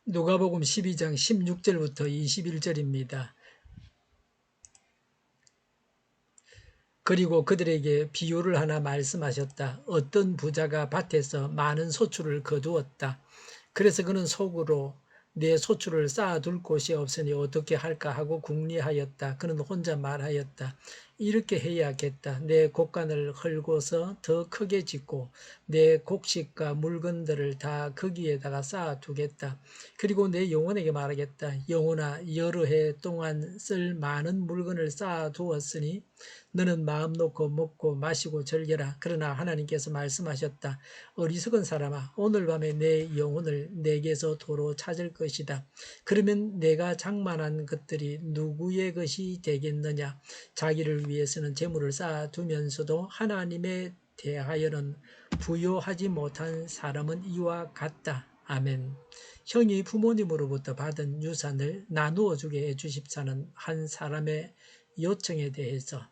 누가복음 12장 16절부터 21절입니다. 그리고 그들에게 비유를 하나 말씀하셨다. 어떤 부자가 밭에서 많은 소출을 거두었다. 그래서 그는 속으로 내 소출을 쌓아둘 곳이 없으니 어떻게 할까 하고 궁리하였다. 그는 혼자 말하였다. 이렇게 해야겠다. 내 곡간을 헐고서 더 크게 짓고 내 곡식과 물건들을 다 거기에다가 쌓아두겠다. 그리고 내 영혼에게 말하겠다. 영혼아, 여러 해 동안 쓸 많은 물건을 쌓아두었으니 너는 마음 놓고 먹고 마시고 즐겨라. 그러나 하나님께서 말씀하셨다. 어리석은 사람아, 오늘 밤에 내 영혼을 내게서 도로 찾을 것이다. 그러면 내가 장만한 것들이 누구의 것이 되겠느냐? 자기를 위해서는 재물을 쌓아두면서도 하나님에 대하여는 부요하지 못한 사람은 이와 같다. 아멘. 형이 부모님으로부터 받은 유산을 나누어 주게 해주십사는 한 사람의 요청에 대해서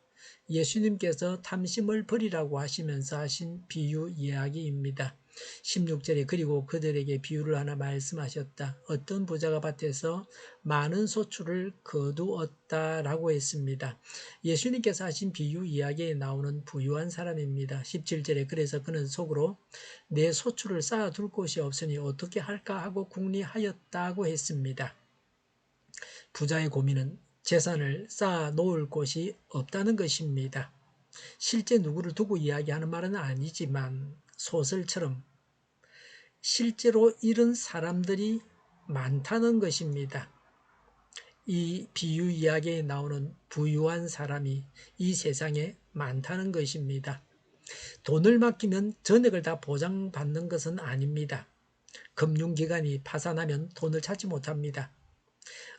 예수님께서 탐심을 버리라고 하시면서 하신 비유 이야기입니다. 16절에 그리고 그들에게 비유를 하나 말씀하셨다. 어떤 부자가 밭에서 많은 소출을 거두었다라고 했습니다. 예수님께서 하신 비유 이야기에 나오는 부유한 사람입니다. 17절에 그래서 그는 속으로 내 소출을 쌓아둘 곳이 없으니 어떻게 할까 하고 궁리하였다고 했습니다. 부자의 고민은 재산을 쌓아 놓을 곳이 없다는 것입니다. 실제 누구를 두고 이야기하는 말은 아니지만 소설처럼 실제로 이런 사람들이 많다는 것입니다. 이 비유 이야기에 나오는 부유한 사람이 이 세상에 많다는 것입니다. 돈을 맡기면 전액을 다 보장받는 것은 아닙니다. 금융기관이 파산하면 돈을 찾지 못합니다.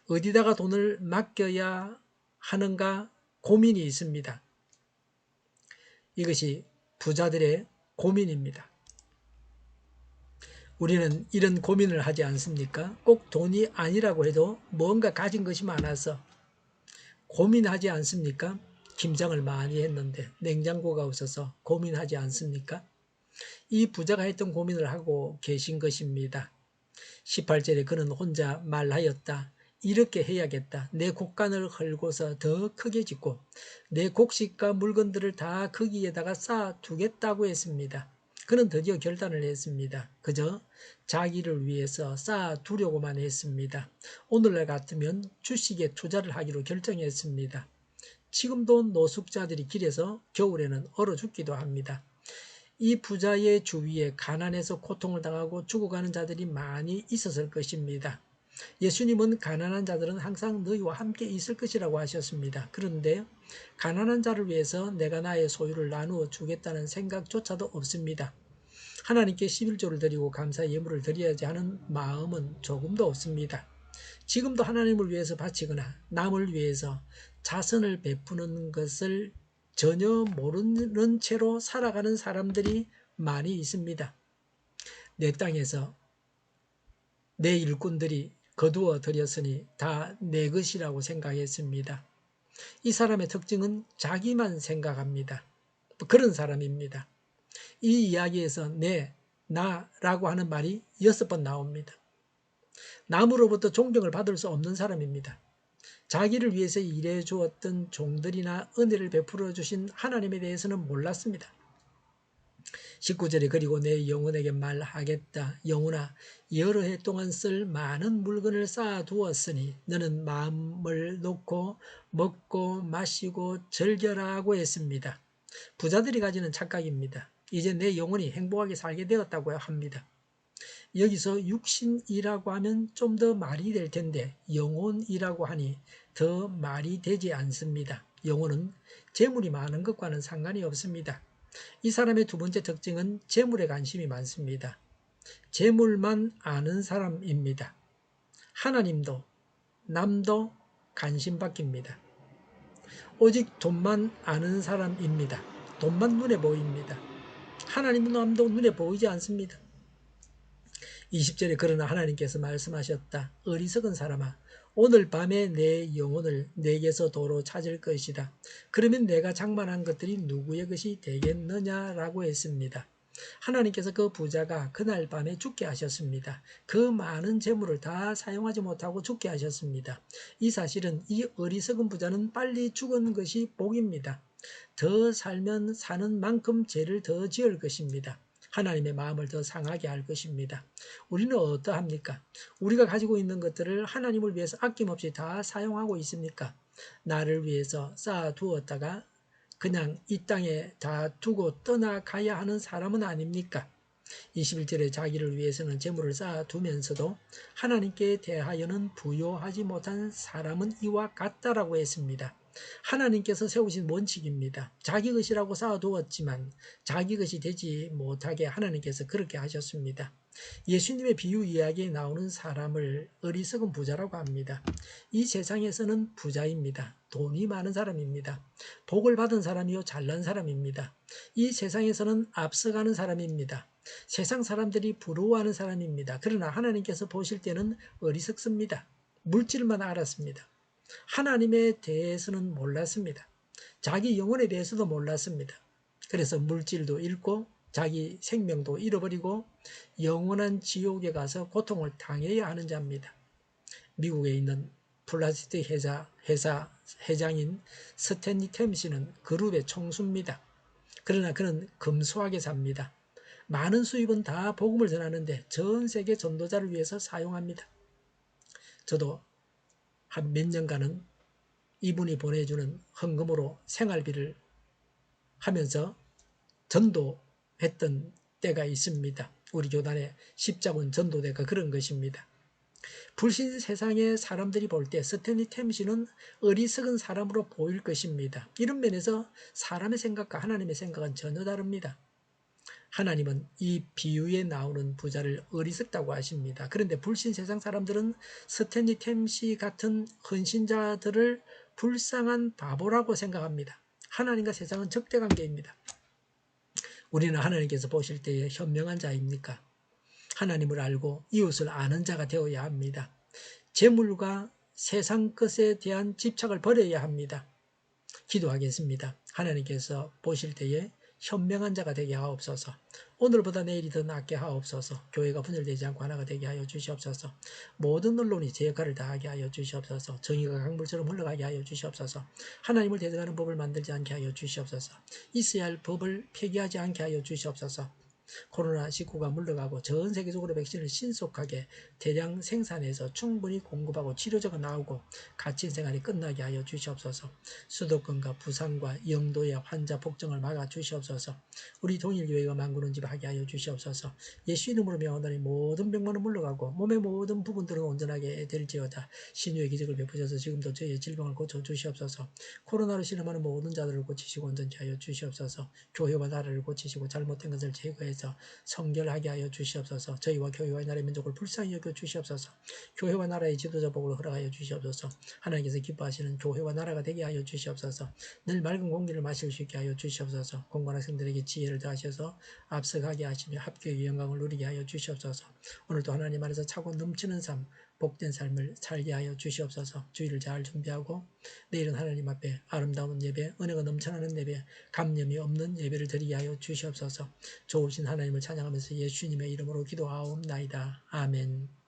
어디다가 돈을 맡겨야 하는가 고민이 있습니다. 이것이 부자들의 고민입니다. 우리는 이런 고민을 하지 않습니까? 꼭 돈이 아니라고 해도 뭔가 가진 것이 많아서 고민하지 않습니까? 김장을 많이 했는데 냉장고가 없어서 고민하지 않습니까? 이 부자가 했던 고민을 하고 계신 것입니다. 18절에 그는 혼자 말하였다. 이렇게 해야겠다. 내 곡간을 헐고서 더 크게 짓고 내 곡식과 물건들을 다 거기에다가 쌓아두겠다고 했습니다. 그는 드디어 결단을 했습니다. 그저 자기를 위해서 쌓아두려고만 했습니다. 오늘날 같으면 주식에 투자를 하기로 결정했습니다. 지금도 노숙자들이 길에서 겨울에는 얼어 죽기도 합니다. 이 부자의 주위에 가난해서 고통을 당하고 죽어가는 자들이 많이 있었을 것입니다. 예수님은 가난한 자들은 항상 너희와 함께 있을 것이라고 하셨습니다. 그런데 가난한 자를 위해서 내가 나의 소유를 나누어 주겠다는 생각조차도 없습니다. 하나님께 11조를 드리고 감사 예물을 드려야지 하는 마음은 조금도 없습니다. 지금도 하나님을 위해서 바치거나 남을 위해서 자선을 베푸는 것을 전혀 모르는 채로 살아가는 사람들이 많이 있습니다. 내 땅에서 내 일꾼들이 거두어 들였으니 다 내 것이라고 생각했습니다. 이 사람의 특징은 자기만 생각합니다. 그런 사람입니다. 이 이야기에서 나라고 하는 말이 6번 나옵니다. 남으로부터 존경을 받을 수 없는 사람입니다. 자기를 위해서 일해 주었던 종들이나 은혜를 베풀어 주신 하나님에 대해서는 몰랐습니다. 19절에 그리고 내 영혼에게 말하겠다. 영혼아, 여러 해 동안 쓸 많은 물건을 쌓아두었으니 너는 마음을 놓고 먹고 마시고 즐겨라고 했습니다. 부자들이 가지는 착각입니다. 이제 내 영혼이 행복하게 살게 되었다고 합니다. 여기서 육신이라고 하면 좀 더 말이 될 텐데 영혼이라고 하니 더 말이 되지 않습니다. 영혼은 재물이 많은 것과는 상관이 없습니다. 이 사람의 두 번째 특징은 재물에 관심이 많습니다. 재물만 아는 사람입니다. 하나님도 남도 관심 바뀝니다. 오직 돈만 아는 사람입니다. 돈만 눈에 보입니다. 하나님도 남도 눈에 보이지 않습니다. 20절에 그러나 하나님께서 말씀하셨다. 어리석은 사람아, 오늘 밤에 내 영혼을 내게서 도로 찾을 것이다. 그러면 내가 장만한 것들이 누구의 것이 되겠느냐라고 했습니다. 하나님께서 그 부자가 그날 밤에 죽게 하셨습니다. 그 많은 재물을 다 사용하지 못하고 죽게 하셨습니다. 이 사실은 이 어리석은 부자는 빨리 죽은 것이 복입니다. 더 살면 사는 만큼 죄를 더 지을 것입니다. 하나님의 마음을 더 상하게 할 것입니다. 우리는 어떠합니까? 우리가 가지고 있는 것들을 하나님을 위해서 아낌없이 다 사용하고 있습니까? 나를 위해서 쌓아두었다가 그냥 이 땅에 다 두고 떠나가야 하는 사람은 아닙니까? 21절에 자기를 위해서는 재물을 쌓아두면서도 하나님께 대하여는 부요하지 못한 사람은 이와 같다라고 했습니다. 하나님께서 세우신 원칙입니다. 자기 것이라고 쌓아두었지만 자기 것이 되지 못하게 하나님께서 그렇게 하셨습니다. 예수님의 비유 이야기에 나오는 사람을 어리석은 부자라고 합니다. 이 세상에서는 부자입니다. 돈이 많은 사람입니다. 복을 받은 사람이요 잘난 사람입니다. 이 세상에서는 앞서가는 사람입니다. 세상 사람들이 부러워하는 사람입니다. 그러나 하나님께서 보실 때는 어리석습니다. 물질만 알았습니다. 하나님에 대해서는 몰랐습니다. 자기 영혼에 대해서도 몰랐습니다. 그래서 물질도 잃고 자기 생명도 잃어버리고 영원한 지옥에 가서 고통을 당해야 하는 자입니다. 미국에 있는 플라스틱 회사 회장인 스탠리 템시는 그룹의 총수입니다. 그러나 그는 검소하게 삽니다. 많은 수입은 다 복음을 전하는데 전 세계 전도자를 위해서 사용합니다. 저도 한 몇 년간은 이분이 보내주는 헌금으로 생활비를 하면서 전도했던 때가 있습니다. 우리 교단의 십자군 전도대가 그런 것입니다. 불신 세상의 사람들이 볼 때 스탠리 템시는 어리석은 사람으로 보일 것입니다. 이런 면에서 사람의 생각과 하나님의 생각은 전혀 다릅니다. 하나님은 이 비유에 나오는 부자를 어리석다고 하십니다. 그런데 불신 세상 사람들은 스탠리 템시 같은 헌신자들을 불쌍한 바보라고 생각합니다. 하나님과 세상은 적대관계입니다. 우리는 하나님께서 보실 때에 현명한 자입니까? 하나님을 알고 이웃을 아는 자가 되어야 합니다. 재물과 세상 것에 대한 집착을 버려야 합니다. 기도하겠습니다. 하나님께서 보실 때에 현명한 자가 되게 하옵소서. 오늘보다 내일이 더 낫게 하옵소서. 교회가 분열되지 않고 하나가 되게 하여 주시옵소서. 모든 언론이 제 역할을 다하게 하여 주시옵소서. 정의가 강물처럼 흘러가게 하여 주시옵소서. 하나님을 대적하는 법을 만들지 않게 하여 주시옵소서. 있어야 할 법을 폐기하지 않게 하여 주시옵소서. 코로나19가 물러가고 전 세계적으로 백신을 신속하게 대량 생산해서 충분히 공급하고 치료제가 나오고 갇힌 생활이 끝나게 하여 주시옵소서. 수도권과 부산과 영도의 환자 폭증을 막아 주시옵소서. 우리 동일교회가 만군은집하게 하여 주시옵소서. 예수 이름으로 명하노니 모든 병만은 물러가고 몸의 모든 부분들은 온전하게 될지어다. 신유의 기적을 베푸셔서 지금도 저희의 질병을 고쳐 주시옵소서. 코로나로 신음하는 모든 자들을 고치시고 온전히 하여 주시옵소서. 교회와 나라를 고치시고 잘못된 것을 제거해서 성결하게 하여 주시옵소서. 저희와 교회와 나라의 민족을 불쌍히 여겨 주시옵소서. 교회와 나라의 지도자 복을 허락하여 주시옵소서. 하나님께서 기뻐하시는 교회와 나라가 되게 하여 주시옵소서. 늘 맑은 공기를 마실 수 있게 하여 주시옵소서. 공부하는 학생들에게 지혜를 더하셔서 앞서가게 하시며 합격의 영광을 누리게 하여 주시옵소서. 오늘도 하나님 안에서 차고 넘치는 삶, 복된 삶을 살게 하여 주시옵소서. 주일을 잘 준비하고 내일은 하나님 앞에 아름다운 예배, 은혜가 넘쳐나는 예배, 감염이 없는 예배를 드리게 하여 주시옵소서. 좋으신 하나님을 찬양하면서 예수님의 이름으로 기도하옵나이다. 아멘.